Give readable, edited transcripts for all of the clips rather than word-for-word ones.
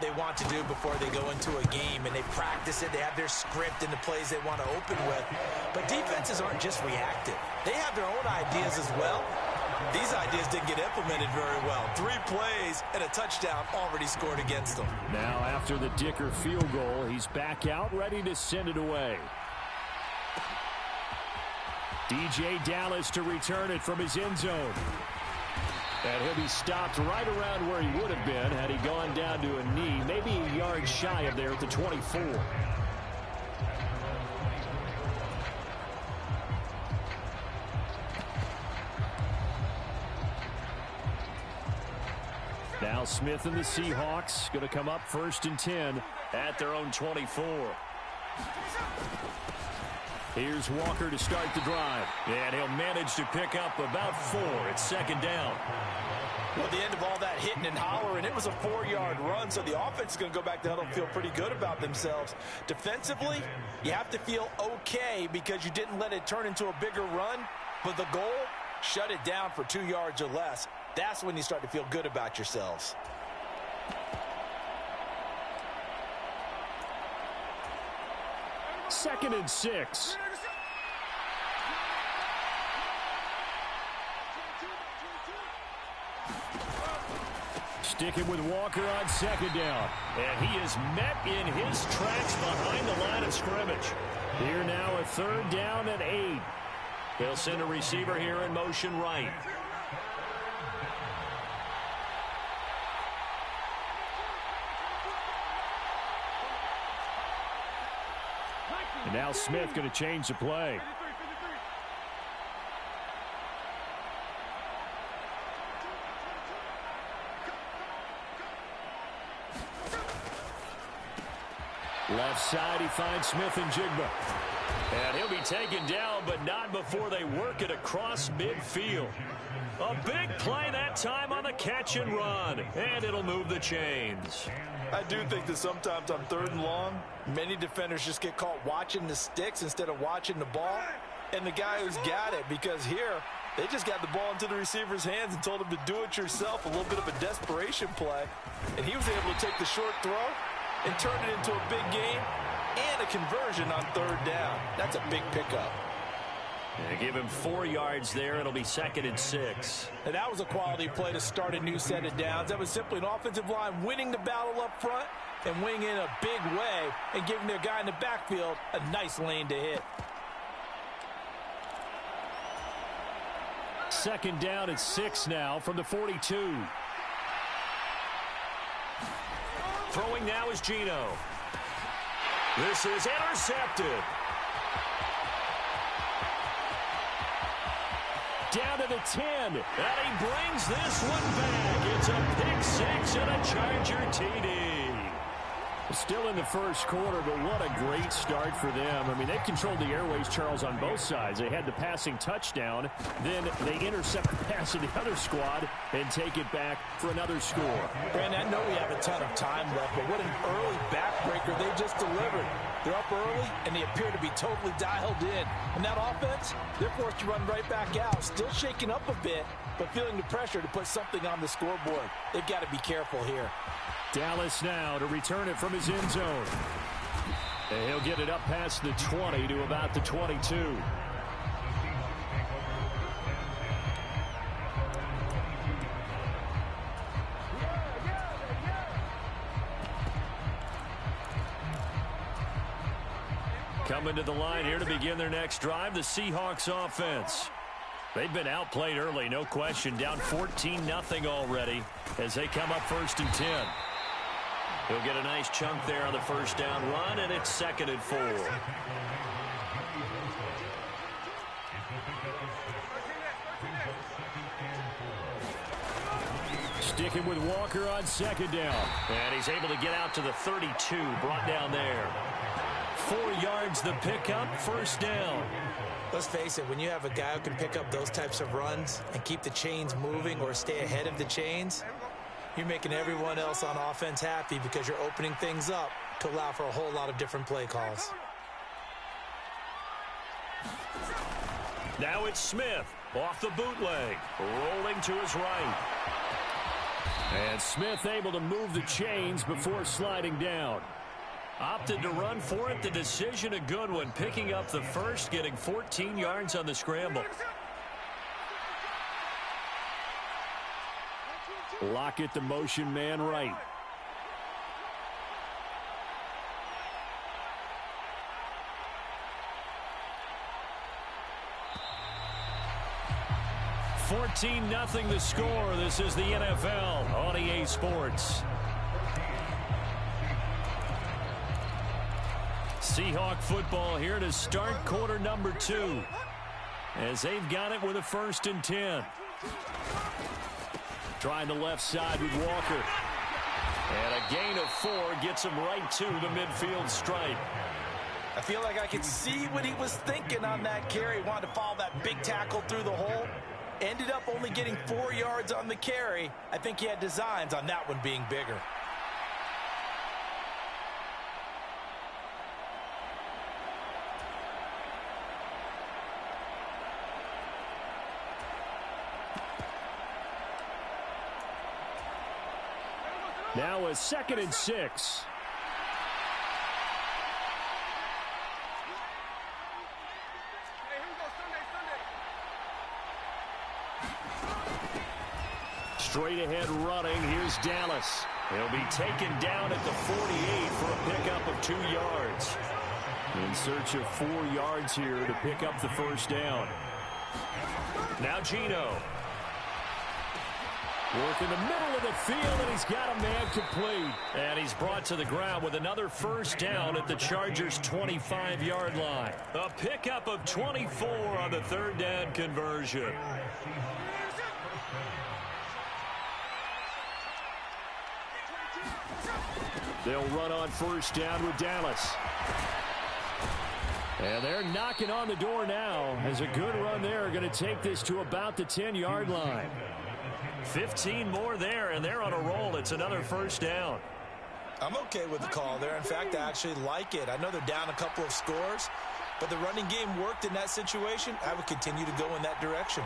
what they want to do before they go into a game, and they practice it. They have their script and the plays they want to open with. But defenses aren't just reactive. They have their own ideas as well. These ideas didn't get implemented very well. 3 plays and a touchdown already scored against them. Now after the Dicker field goal, he's back out ready to send it away. DJ Dallas to return it from his end zone. And he'll be stopped right around where he would have been had he gone down to a knee, maybe a yard shy of there at the 24. Now Smith and the Seahawks going to come up 1st and 10 at their own 24. Here's Walker to start the drive. And he'll manage to pick up about 4. It's 2nd down. Well, at the end of all that hitting and hollering, it was a 4-yard run, so the offense is going to go back to huddle and feel pretty good about themselves. Defensively, you have to feel okay because you didn't let it turn into a bigger run, but the goal, shut it down for 2 yards or less. That's when you start to feel good about yourselves. Second and 6. Sticking with Walker on 2nd down. And he is met in his tracks behind the line of scrimmage. Here now a 3rd down and 8. They'll send a receiver here in motion right. And now Smith going to change the play. Left side, he finds Smith and Jigba. And he'll be taken down, but not before they work it across midfield. A big play that time on the catch and run. And it'll move the chains. I do think that sometimes on 3rd and long, many defenders just get caught watching the sticks instead of watching the ball. And the guy who's got it, because here, they just got the ball into the receiver's hands and told him to do it yourself, a little bit of a desperation play. And he was able to take the short throw and turn it into a big game and a conversion on 3rd down. That's a big pickup. They give him 4 yards there. It'll be 2nd and 6. And that was a quality play to start a new set of downs. That was simply an offensive line winning the battle up front and winning in a big way and giving their guy in the backfield a nice lane to hit. 2nd down at 6 now from the 42. Throwing now is Gino. This is intercepted. Down to the 10, and he brings this one back. It's a pick 6 and a Charger TD. Still in the 1st quarter, but what a great start for them. I mean, they've controlled the airways, Charles, on both sides. They had the passing touchdown, then they intercept the pass of the other squad and take it back for another score. Brandon, I know we have a ton of time left, but what an early backbreaker they just delivered. They're up early, and they appear to be totally dialed in. And that offense, they're forced to run right back out, still shaking up a bit, but feeling the pressure to put something on the scoreboard. They've got to be careful here. Dallas now to return it from his end zone. And he'll get it up past the 20 to about the 22. Coming to the line here to begin their next drive, the Seahawks offense. They've been outplayed early, no question. Down 14-0 already as they come up 1st and 10. He'll get a nice chunk there on the 1st down run, and it's 2nd and 4. Sticking with Walker on 2nd down. And he's able to get out to the 32, brought down there. 4 yards the pickup, 1st down. Let's face it, when you have a guy who can pick up those types of runs and keep the chains moving or stay ahead of the chains, you're making everyone else on offense happy because you're opening things up to allow for a whole lot of different play calls. Now it's Smith off the bootleg, rolling to his right. And Smith able to move the chains before sliding down. Opted to run for it. The decision a good one. Picking up the first, getting 14 yards on the scramble. Lockett the motion man right. $14-0 the score. This is the NFL on EA Sports. Seahawk football here to start quarter number 2. As they've got it with a 1st and 10. Trying the left side with Walker. And a gain of 4 gets him right to the midfield stripe. I feel like I could see what he was thinking on that carry. Wanted to follow that big tackle through the hole. Ended up only getting 4 yards on the carry. I think he had designs on that one being bigger. Now a 2nd and 6. Straight ahead running. Here's Dallas. He'll be taken down at the 48 for a pickup of 2 yards. In search of 4 yards here to pick up the first down. Now Gino. Work in the middle of the field, and he's got a man complete. And he's brought to the ground with another first down at the Chargers' 25-yard line. A pickup of 24 on the 3rd down conversion. They'll run on first down with Dallas. And they're knocking on the door now as a good run there are going to take this to about the 10-yard line. 15 more there, and they're on a roll. It's another first down. I'm okay with the call there. In fact, I actually like it. I know they're down a couple of scores, but the running game worked in that situation. I would continue to go in that direction.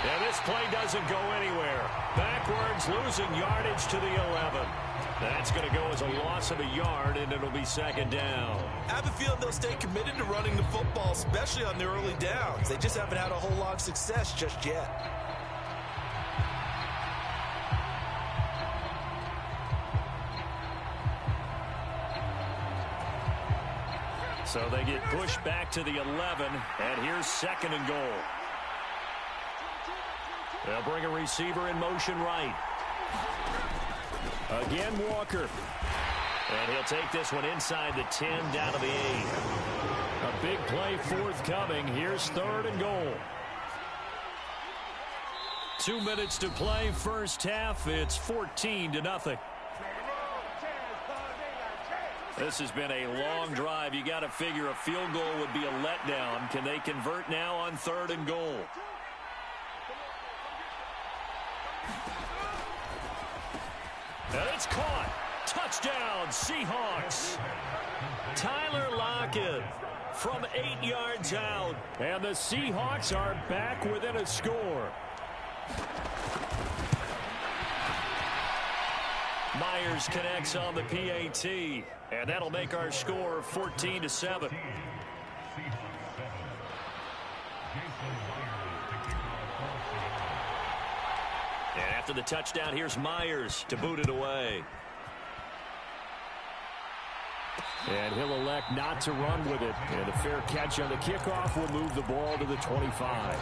And this play doesn't go anywhere. Backwards, losing yardage to the 11. That's going to go as a loss of a yard, and it'll be 2nd down. I have a feeling they'll stay committed to running the football, especially on the early downs. They just haven't had a whole lot of success just yet. So they get pushed back to the 11, and here's 2nd and goal. They'll bring a receiver in motion right. Again, Walker. And he'll take this one inside the 10, down to the 8. A big play forthcoming. Here's 3rd and goal. 2 minutes to play, first half. It's 14-0. This has been a long drive. You got to figure a field goal would be a letdown. Can they convert now on 3rd and goal? And it's caught. Touchdown, Seahawks. Tyler Lockett from 8 yards out. And the Seahawks are back within a score. Myers connects on the PAT. And that'll make our score 14-7. And after the touchdown, here's Myers to boot it away. And he'll elect not to run with it. And a fair catch on the kickoff will move the ball to the 25.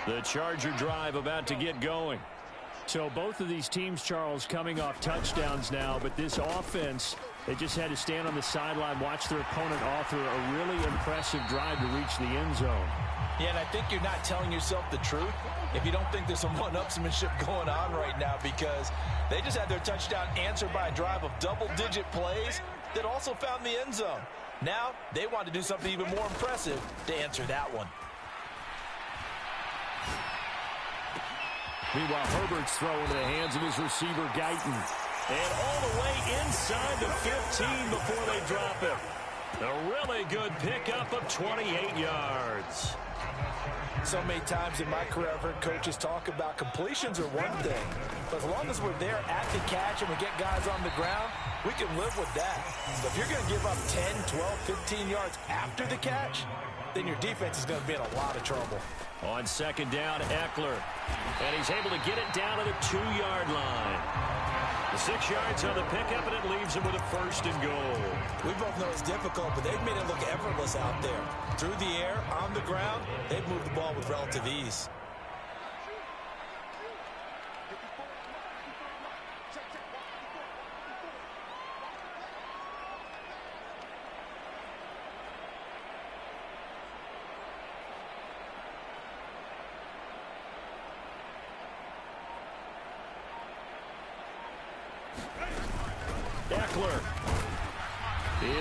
The Charger drive about to get going. So both of these teams, Charles, coming off touchdowns now, but this offense, they just had to stand on the sideline, watch their opponent author a really impressive drive to reach the end zone. Yeah, and I think you're not telling yourself the truth if you don't think there's some one-upsmanship going on right now, because they just had their touchdown answered by a drive of double-digit plays that also found the end zone. Now they want to do something even more impressive to answer that one. Meanwhile, Herbert's throw into the hands of his receiver, Guyton. And all the way inside the 15 before they drop it. A really good pickup of 28 yards. So many times in my career, I've heard coaches talk about completions are one thing. But as long as we're there at the catch and we get guys on the ground, we can live with that. But if you're going to give up 10, 12, 15 yards after the catch, then your defense is going to be in a lot of trouble. On second down, Eckler. And he's able to get it down to the 2-yard line. The 6 yards on the pickup, and it leaves him with a first and goal. We both know it's difficult, but they've made it look effortless out there. Through the air, on the ground, they've moved the ball with relative ease. Eckler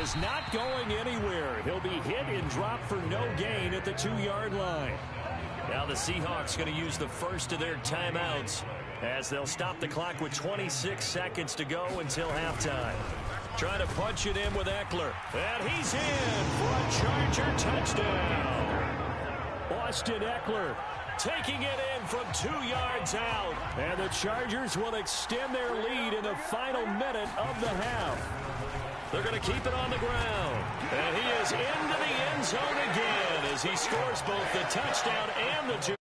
is not going anywhere. He'll be hit and dropped for no gain at the 2-yard line. Now the Seahawks going to use the first of their timeouts as they'll stop the clock with 26 seconds to go until halftime. Trying to punch it in with Eckler. And he's in for a Charger touchdown. Austin Eckler taking it in from 2 yards out. And the Chargers will extend their lead in the final minute of the half. They're going to keep it on the ground. And he is into the end zone again as he scores both the touchdown and the 2